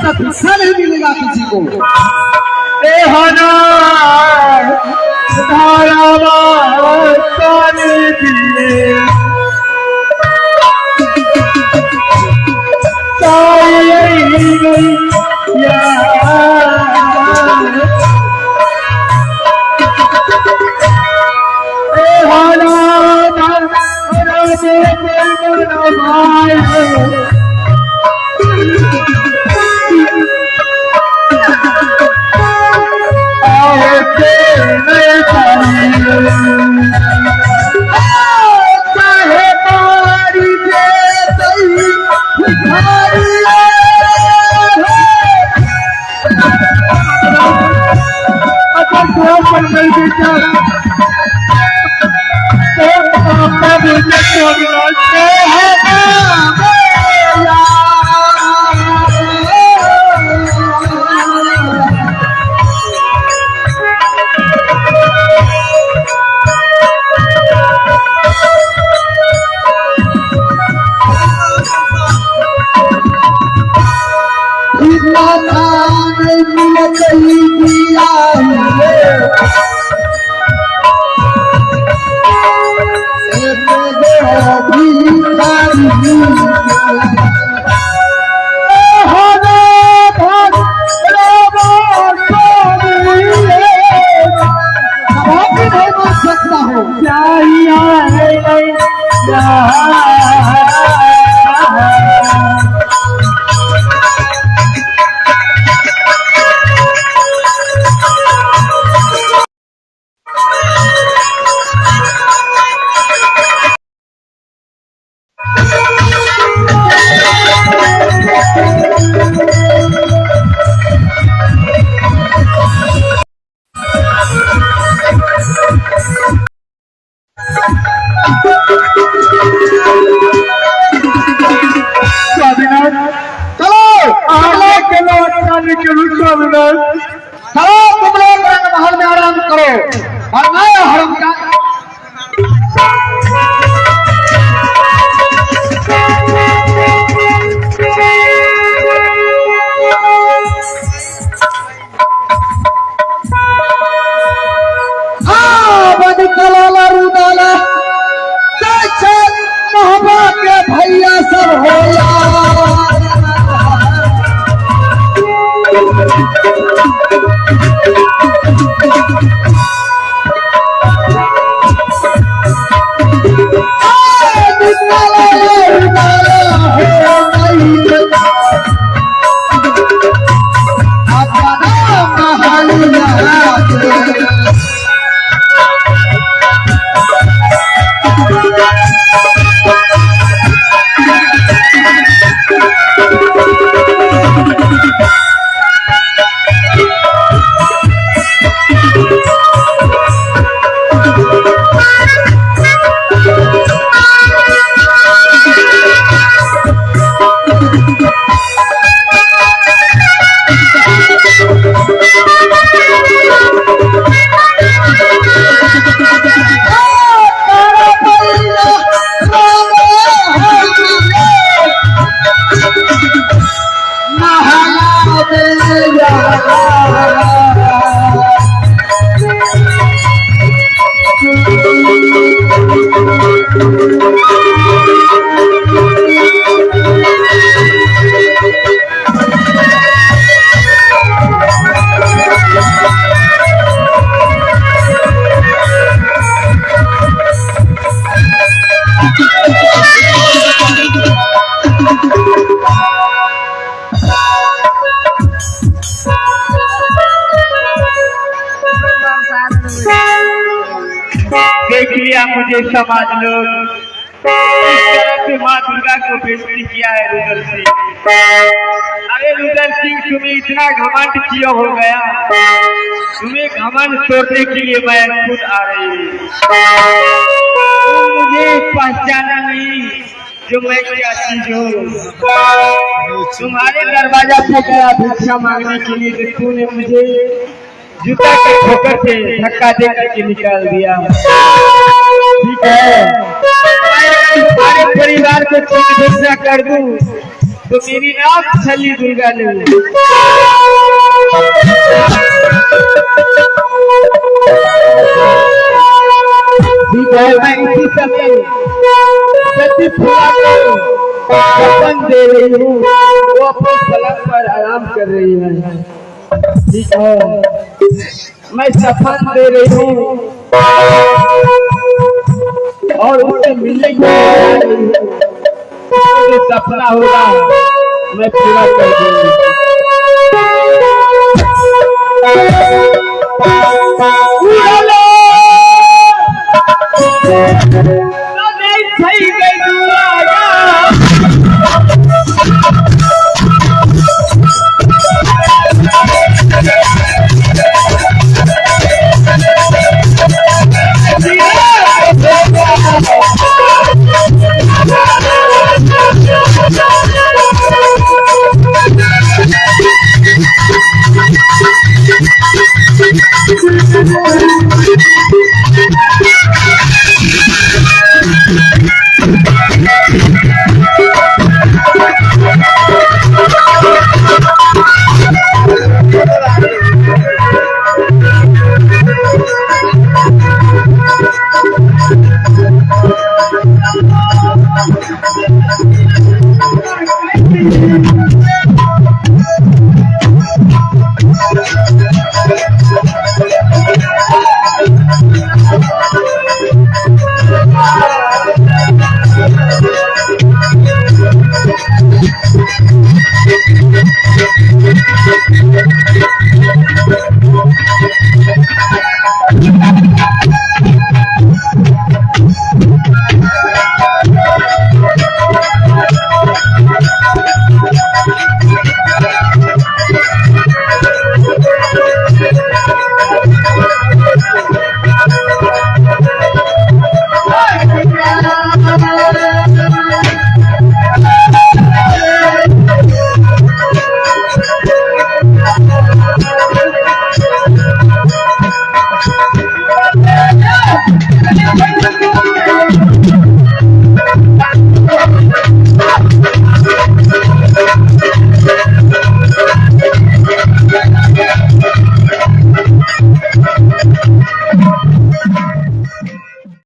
ऐसा भिक्षा नहीं मिलेगा किसी को। चलो तुम लोग महल में आराम करो और मैं हरम का मोहब्बत के भैया सब होला देख लिया मुझे समाज लोग इस तरह से माँ दुर्गा को बेइज्जती किया है रुद्र सिंह। अरे रुद्र सिंह तुम्हें इतना घमंड किया हो गया, तुम्हें घमंड तोड़ने के लिए मैं खुद आ रही हूँ। तुम मुझे पहचाना नहीं जो मैं क्या चीज हूँ। तुम्हारे दरवाजा पे गया भिक्षा मांगने के लिए तो तूने मुझे जूता के ठोकर से धक्का दे करके निकाल दिया। ठीक है, मैं सारे परिवार को भिक्षा कर दूं तो मेरी नाम छली दुर्गा नहीं। मैं इसी समय सती फूला को दफन दे रही हूँ, वो अपने पलंग पर आराम कर रही है। ठीक है, मैं सफन दे रही हूँ और उससे मिलने की जो सपना होगा मैं पूरा कर दूंगी।